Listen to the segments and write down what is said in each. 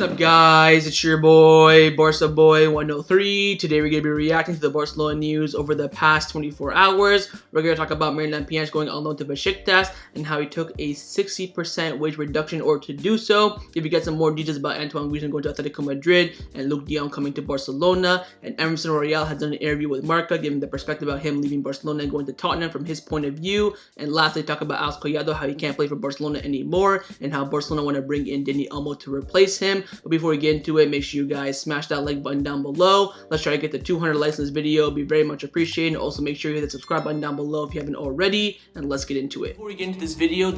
What's up, guys? It's your boy, Barca Boy 103. Today we're going to be reacting to the Barcelona news over the past 24 hours. We're going to talk about Miralem Pjanic going on loan to Besiktas and how he took a 60% wage reduction in order to do so. If you get some more details about Antoine Griezmann going to Atletico Madrid and Luuk de Jong coming to Barcelona, and Emerson Royale has done an interview with Marca giving the perspective about him leaving Barcelona and going to Tottenham from his point of view. And lastly, talk about Collado, how he can't play for Barcelona anymore and how Barcelona want to bring in Dani Olmo to replace him. But before we get into it, make sure you guys smash that like button down below. Let's try to get to 200 likes in this video. It'd be very much appreciated. Also, make sure you hit the subscribe button down below if you haven't already, and let's get into it. Before we get into this video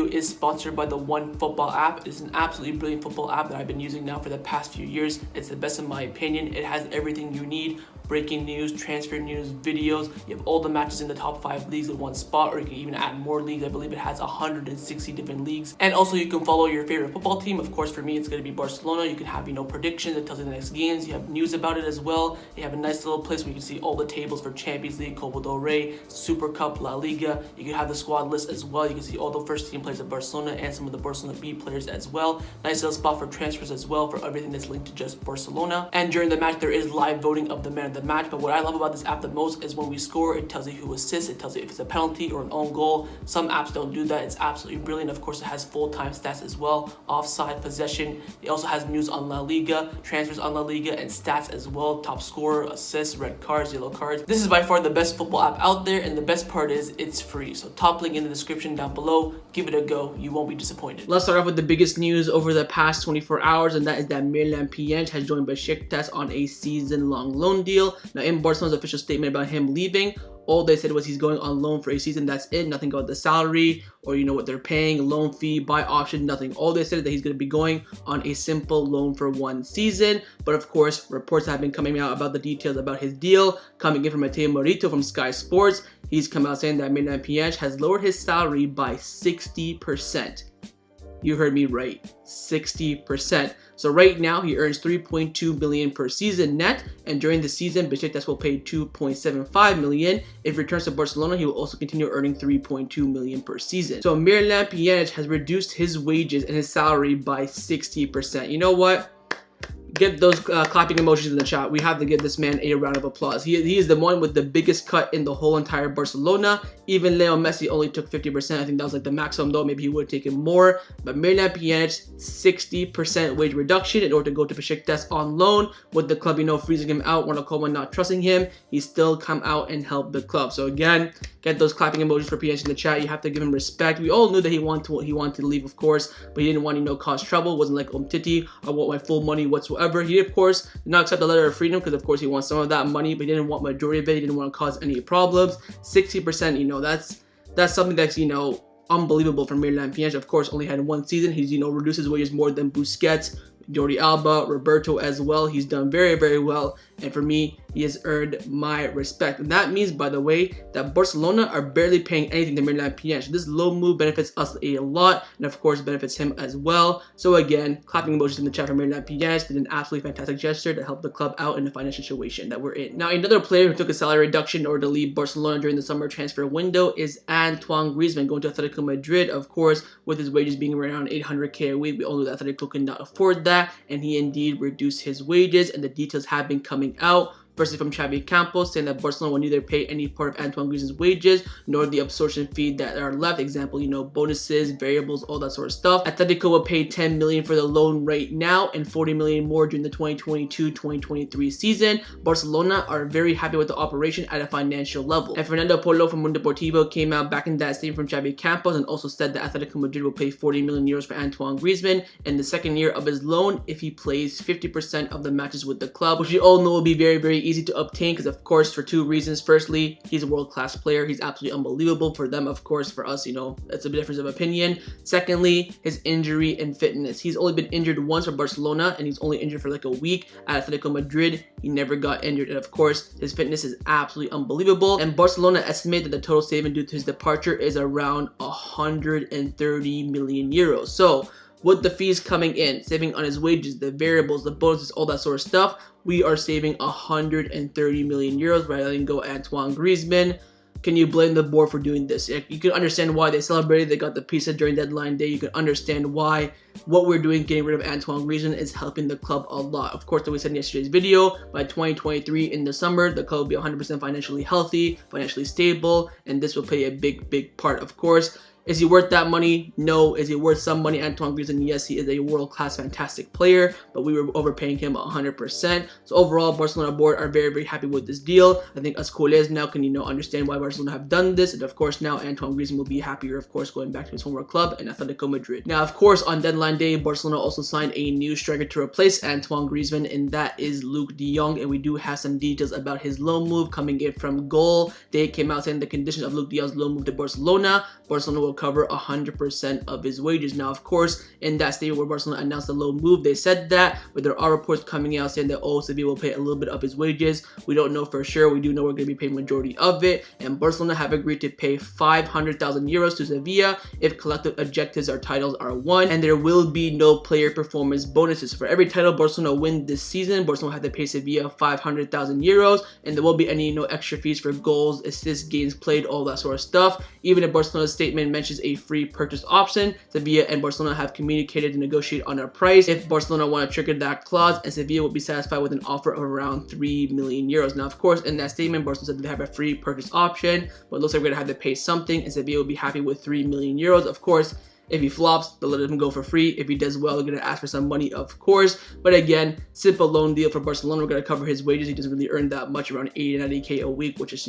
is sponsored by the OneFootball app. It's an absolutely brilliant football app that I've been using now for the past few years. It's the best in my opinion. It has everything you need. Breaking news, transfer news, videos. You have all the matches in the top 5 leagues in one spot, or you can even add more leagues. I believe it has 160 different leagues. And also you can follow your favorite football team. Of course, for me, it's going to be Barcelona. You can have, predictions. It tells you the next games. You have news about it as well. You have a nice little place where you can see all the tables for Champions League, Copa del Rey, Super Cup, La Liga. You can have the squad list as well. You can see all the first team players of Barcelona and some of the Barcelona B players as well. Nice little spot for transfers as well for everything that's linked to just Barcelona. And during the match, there is live voting of the man of the match. But what I love about this app the most is when we score, it tells you who assists, it tells you if it's a penalty or an own goal. Some apps don't do that. It's absolutely brilliant. Of course, it has full-time stats as well, offside, possession. It also has news on La Liga, transfers on La Liga, and stats as well, top scorer, assists, red cards, yellow cards. This is by far the best football app out there, and the best part is it's free. So top link in the description down below. Give it a go. You won't be disappointed. Let's start off with the biggest news over the past 24 hours, and that is that Miralem Pjanic has joined Besiktas on a season-long loan deal. Now, in Barcelona's official statement about him leaving, all they said was he's going on loan for a season. That's it. Nothing about the salary or what they're paying, loan fee, buy option, nothing. All they said is that he's going to be going on a simple loan for 1 season. But of course, reports have been coming out about the details about his deal. Coming in from Mateo Morito from Sky Sports, he's come out saying that Miralem Pjanic has lowered his salary by 60%. You heard me right, 60%. So right now he earns 3.2 million per season net, and during the season Besiktas will pay 2.75 million. If he returns to Barcelona, he will also continue earning 3.2 million per season. So Miralem Pjanic has reduced his wages and his salary by 60%. You know what? Get those clapping emojis in the chat. We have to give this man a round of applause. He is the one with the biggest cut in the whole entire Barcelona. Even Leo Messi only took 50%. I think that was like the maximum though. Maybe he would have taken more. But Miralem Pjanic, 60% wage reduction in order to go to Besiktas on loan. With the club, freezing him out, Ronald not trusting him, he still come out and help the club. So again, get those clapping emojis for Pjanic in the chat. You have to give him respect. We all knew that he wanted to leave, of course, but he didn't want cause trouble. It wasn't like Titi, I want my full money whatsoever. He of course did not accept the letter of freedom because of course he wants some of that money, but he didn't want majority of it. He didn't want to cause any problems. 60%, that's something that's unbelievable for Miralem Pjanic. Of course, only had 1 season. He's reduced his wages more than Busquets, Jordi Alba, Roberto as well. He's done very, very well. And for me, he has earned my respect. And that means, by the way, that Barcelona are barely paying anything to Miralem Pjanic. This low move benefits us a lot, and of course benefits him as well. So again, clapping emojis in the chat for Miralem Pjanic. Did an absolutely fantastic gesture to help the club out in the financial situation that we're in. Now, another player who took a salary reduction in order to leave Barcelona during the summer transfer window is Antoine Griezmann, going to Atletico Madrid. Of course, with his wages being around 800k a week, we all know that Atletico could not afford that, and he indeed reduced his wages, and the details have been coming out. Firstly, from Xavi Campos, saying that Barcelona will neither pay any part of Antoine Griezmann's wages nor the absorption fee that are left. Example, bonuses, variables, all that sort of stuff. Atletico will pay 10 million for the loan right now and 40 million more during the 2022-2023 season. Barcelona are very happy with the operation at a financial level. And Fernando Polo from Mundo Deportivo came out back in that statement from Xavi Campos and also said that Atletico Madrid will pay 40 million euros for Antoine Griezmann in the second year of his loan if he plays 50% of the matches with the club, which we all know will be very, very easy to obtain because of course for 2 reasons. Firstly, he's a world-class player. He's absolutely unbelievable. For them, of course, for us, it's a difference of opinion. Secondly, his injury and fitness. He's only been injured once for Barcelona, and he's only injured for like a week at Atletico Madrid. He never got injured, and of course his fitness is absolutely unbelievable. And Barcelona estimate that the total saving due to his departure is around 130 million euros. So with the fees coming in, saving on his wages, the variables, the bonuses, all that sort of stuff, we are saving 130 million euros by letting go Antoine Griezmann. can you blame the board for doing this? You can understand why they celebrated. They got the pizza during deadline day. You can understand why what we're doing, getting rid of Antoine Griezmann, is helping the club a lot. Of course, like we said in yesterday's video, by 2023 in the summer, the club will be 100% financially healthy, financially stable, and this will play a big part, of course. Is he worth that money? No. Is he worth some money? Antoine Griezmann, yes, he is a world-class, fantastic player, but we were overpaying him 100%. So overall, Barcelona board are very happy with this deal. I think us culés now can, understand why Barcelona have done this, and of course now Antoine Griezmann will be happier, of course, going back to his former club and Atletico Madrid. Now, of course, on deadline day, Barcelona also signed a new striker to replace Antoine Griezmann, and that is Luuk de Jong, and we do have some details about his loan move coming in from Goal. They came out saying the conditions of Luuk de Jong's loan move to Barcelona will cover 100% of his wages. Now, of course, in that statement where Barcelona announced the loan move, they said that, but there are reports coming out saying that, Sevilla will pay a little bit of his wages. We don't know for sure. We do know we're going to be paying majority of it, and Barcelona have agreed to pay 500,000 euros to Sevilla if collective objectives or titles are won, and there will be no player performance bonuses. For every title Barcelona win this season, Barcelona have to pay Sevilla 500,000 euros, and there won't be any extra fees for goals, assists, games played, all that sort of stuff. Even if Barcelona's statement mentions a free purchase option, Sevilla and Barcelona have communicated to negotiate on a price if Barcelona want to trigger that clause, and Sevilla will be satisfied with an offer of around 3 million euros. Now, of course, in that statement, Barcelona said they have a free purchase option, but it looks like we're going to have to pay something, and Sevilla will be happy with 3 million euros. Of course, if he flops, they'll let him go for free. If he does well, they're going to ask for some money, of course. But again, simple loan deal for Barcelona. We're going to cover his wages. He doesn't really earn that much, around 80 to 90k a week, which is,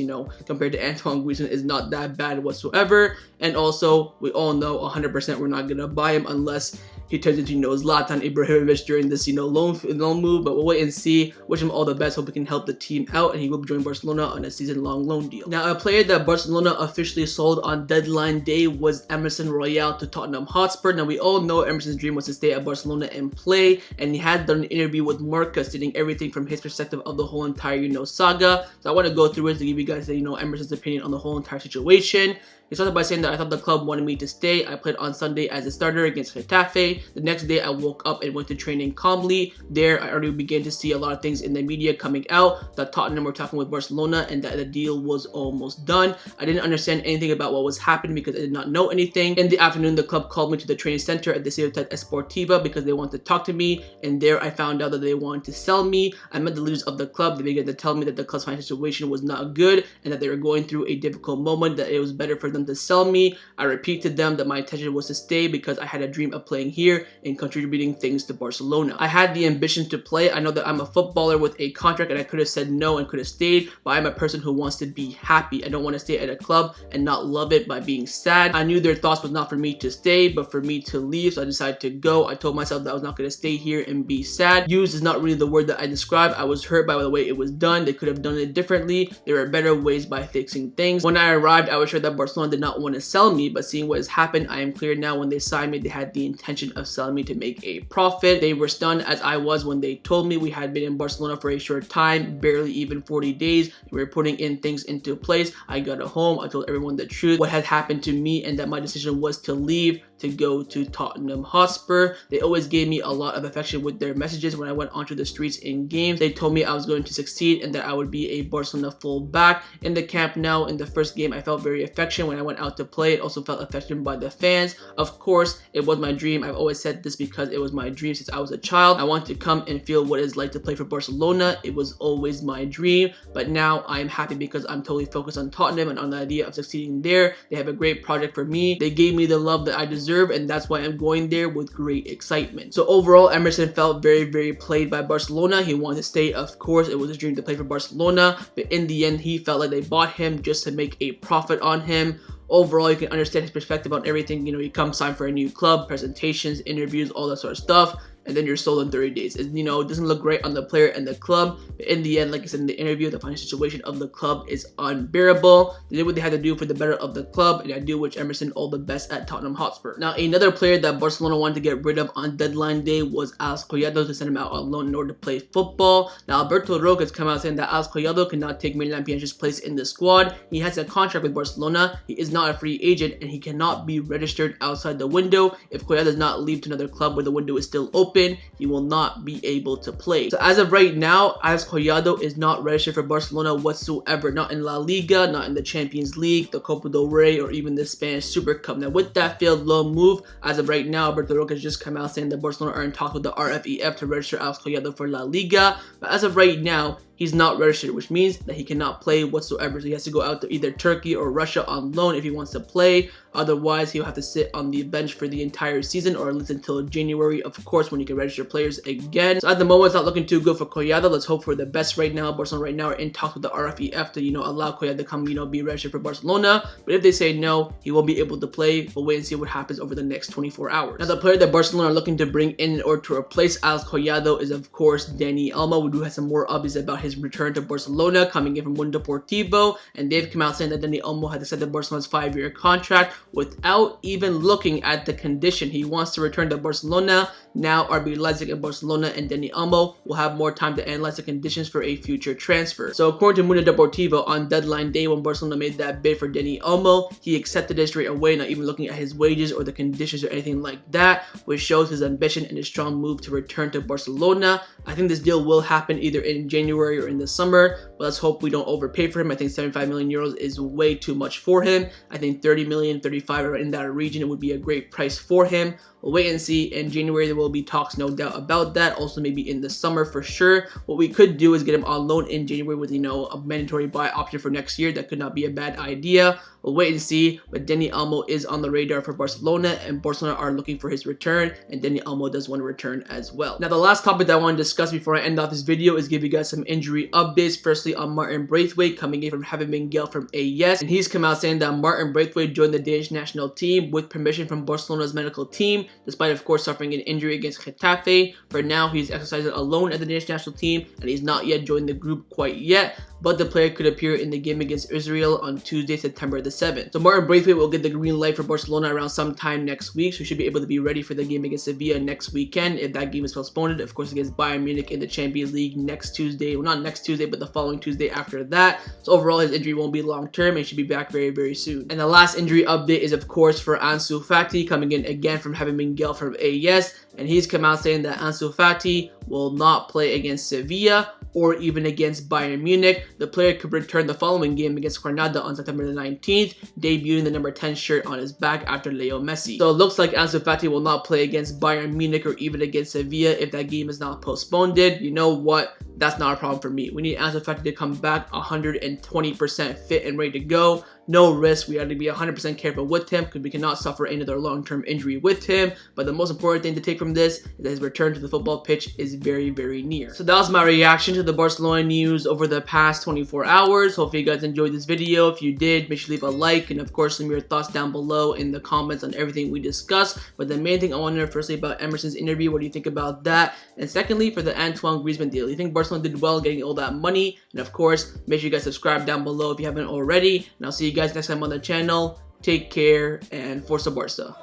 compared to Antoine Griezmann, is not that bad whatsoever. And also, we all know 100% we're not going to buy him unless he turns into, Zlatan Ibrahimovic during this, loan move. But we'll wait and see. Wish him all the best. Hope he can help the team out, and he will be joining Barcelona on a season-long loan deal. Now, a player that Barcelona officially sold on deadline day was Emerson Royale to Tottenham Hotspur. Now, we all know Emerson's dream was to stay at Barcelona and play, and he had done an interview with Marca stating everything from his perspective of the whole entire, saga. So I want to go through it to give you guys, Emerson's opinion on the whole entire situation. He started by saying that I thought the club wanted me to stay. I played on Sunday as a starter against Getafe. The next day, I woke up and went to training calmly. There, I already began to see a lot of things in the media coming out that Tottenham were talking with Barcelona and that the deal was almost done. I didn't understand anything about what was happening because I did not know anything. In the afternoon, the club called me to the training center at the Ciutat Esportiva because they wanted to talk to me, and there I found out that they wanted to sell me. I met the leaders of the club. They began to tell me that the club's financial situation was not good and that they were going through a difficult moment, that it was better for them to sell me. I repeat to them that my intention was to stay because I had a dream of playing here and contributing things to Barcelona. I had the ambition to play. I know that I'm a footballer with a contract and I could have said no and could have stayed, but I'm a person who wants to be happy. I don't want to stay at a club and not love it by being sad. I knew their thoughts was not for me to stay, but for me to leave, so I decided to go. I told myself that I was not going to stay here and be sad. Used is not really the word that I describe. I was hurt by the way it was done. They could have done it differently. There are better ways by fixing things. When I arrived, I was sure that Barcelona did not want to sell me, but seeing what has happened, I am clear now. When they signed me, they had the intention of selling me to make a profit. They were stunned as I was when they told me. We had been in Barcelona for a short time, barely even 40 days. We were putting in things into place. I got a home. I told everyone the truth, what had happened to me, and that my decision was to leave to go to Tottenham Hotspur. They always gave me a lot of affection with their messages when I went onto the streets in games. They told me I was going to succeed and that I would be a Barcelona fullback. In the camp now, in the first game, I felt very affection. When I went out to play, it also felt affection by the fans. Of course, it was my dream. I've always said this because it was my dream since I was a child. I want to come and feel what it's like to play for Barcelona. It was always my dream, but now I am happy because I'm totally focused on Tottenham and on the idea of succeeding there. They have a great project for me. They gave me the love that I deserve, and that's why I'm going there with great excitement. So overall, Emerson felt very played by Barcelona. He wanted to stay, of course. It was his dream to play for Barcelona, but in the end, he felt like they bought him just to make a profit on him. Overall, you can understand his perspective on everything. You come sign for a new club, presentations, interviews, all that sort of stuff, and then you're sold in 30 days. It doesn't look great on the player and the club, but in the end, like I said in the interview, the financial situation of the club is unbearable. They did what they had to do for the better of the club, and I do wish Emerson all the best at Tottenham Hotspur. Now, another player that Barcelona wanted to get rid of on deadline day was Collado, to send him out on loan in order to play football. Now, Alberto Roque has come out saying that Collado cannot take Miralem Pjanic's place in the squad. He has a contract with Barcelona. He is not a free agent, and he cannot be registered outside the window. If Collado does not leave to another club where the window is still open, open, he will not be able to play. So as of right now, Alex Collado is not registered for Barcelona whatsoever, not in La Liga, not in the Champions League, the Copa del Rey, or even the Spanish Super Cup. Now with that failed loan move, as of right now, Alberto Roca has just come out saying that Barcelona are in talks with the RFEF to register Alex Collado for La Liga, but as of right now, he's not registered, which means that he cannot play whatsoever. So he has to go out to either Turkey or Russia on loan if he wants to play. Otherwise, he'll have to sit on the bench for the entire season, or at least until January, of course, when you can register players again. So at the moment, it's not looking too good for Collado. Let's hope for the best right now. Barcelona right now are in talks with the RFEF to, allow Collado to come, be registered for Barcelona. But if they say no, he won't be able to play. We'll wait and see what happens over the next 24 hours. Now, the player that Barcelona are looking to bring in order to replace Alex Collado is, of course, Dani Olmo. We do have some more updates about his return to Barcelona coming in from Mundo Deportivo, and they've come out saying that Dani Olmo has accepted Barcelona's 5-year contract without even looking at the condition. He wants to return to Barcelona. Now RB Leipzig and Barcelona and Dani Olmo will have more time to analyze the conditions for a future transfer. So according to Mundo Deportivo, on deadline day when Barcelona made that bid for Dani Olmo, he accepted it straight away, not even looking at his wages or the conditions or anything like that, which shows his ambition and his strong move to return to Barcelona. I think this deal will happen either in January or in the summer, but let's hope we don't overpay for him. I think 75 million euros is way too much for him. I think 30 million, 35 are in that region. It would be a great price for him. We'll wait and see. In January, there will be talks, no doubt about that. Also, maybe in the summer for sure. What we could do is get him on loan in January with, a mandatory buy option for next year. That could not be a bad idea. We'll wait and see. But Dani Olmo is on the radar for Barcelona, and Barcelona are looking for his return, and Dani Olmo does want to return as well. Now, the last topic that I want to discuss before I end off this video is give you guys some injury updates. Firstly, on Martin Braithwaite, coming in from having been Gale from AES, and he's come out saying that Martin Braithwaite joined the Danish national team with permission from Barcelona's medical team, despite of course suffering an injury against Getafe. For now, he's exercising alone at the Danish national team, and he's not yet joined the group quite yet, but the player could appear in the game against Israel on Tuesday, September the 7th. So Martin Braithwaite will get the green light for Barcelona around sometime next week, so he should be able to be ready for the game against Sevilla next weekend if that game is postponed, of course, against Bayern Munich in the Champions League next Tuesday. Well, not next Tuesday, but the following Tuesday after that. So overall, his injury won't be long term and should be back very, very soon. And the last injury update is, of course, for Ansu Fati, coming in again from having been Gale from AES, and he's come out saying that Ansu Fati will not play against Sevilla or even against Bayern Munich. The player could return the following game against Granada on September the 19th, debuting the number 10 shirt on his back after Leo Messi. So it looks like Ansu Fati will not play against Bayern Munich or even against Sevilla if that game is not postponed. You know what? That's not a problem for me. We need Ansu Fati to come back 120% fit and ready to go. No risk. We have to be 100% careful with him because we cannot suffer another long-term injury with him. But the most important thing to take from this is that his return to the football pitch is very, very near. So that was my reaction to the Barcelona news over the past 24 hours. Hopefully you guys enjoyed this video. If you did, make sure to leave a like, and of course leave your thoughts down below in the comments on everything we discussed. But the main thing I want to know firstly about Emerson's interview, what do you think about that? And secondly, for the Antoine Griezmann deal, do you think Barcelona did well getting all that money? And of course, make sure you guys subscribe down below if you haven't already. And I'll see you guys next time on the channel. Take care and Forza Barca.